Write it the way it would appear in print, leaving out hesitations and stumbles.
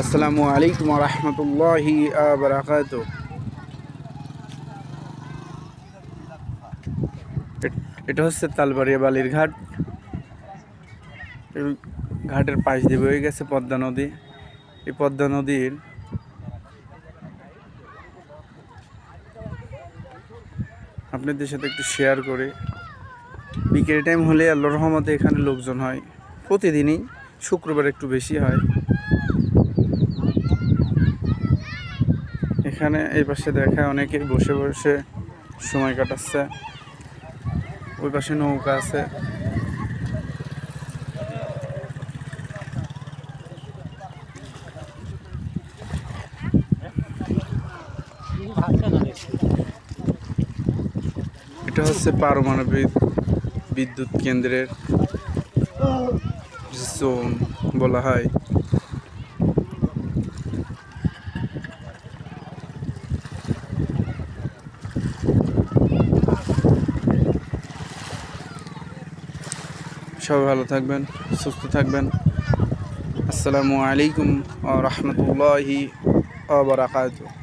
আসসালামু আলাইকুম ওয়া রাহমাতুল্লাহি ওয়া বারাকাতুহু। এটা হচ্ছে তালবাড়িয়া বালির ঘাট। এই ঘাটের পাশ দিয়ে বয়ে গেছে পদ্মা নদী। এই পদ্মা নদীর আপনাদের সাথে একটু শেয়ার করে, বিকেল টাইম হলে আল্লাহর রহমতে এখানে লোকজন হয় প্রতিদিনই, শুক্রবার একটু বেশি হয়। এখানে এই পাশে দেখা অনেকে বসে বসে সময় কাটাচ্ছে। ওই পাশে নৌকা আছে। এটা হচ্ছে পারমাণবিক বিদ্যুৎ কেন্দ্রের জোন বলা হয়। সবাই ভালো থাকবেন, সুস্থ থাকবেন। আসসালামু আলাইকুম ওয়া রাহমাতুল্লাহি ওয়া বারাকাতুহু।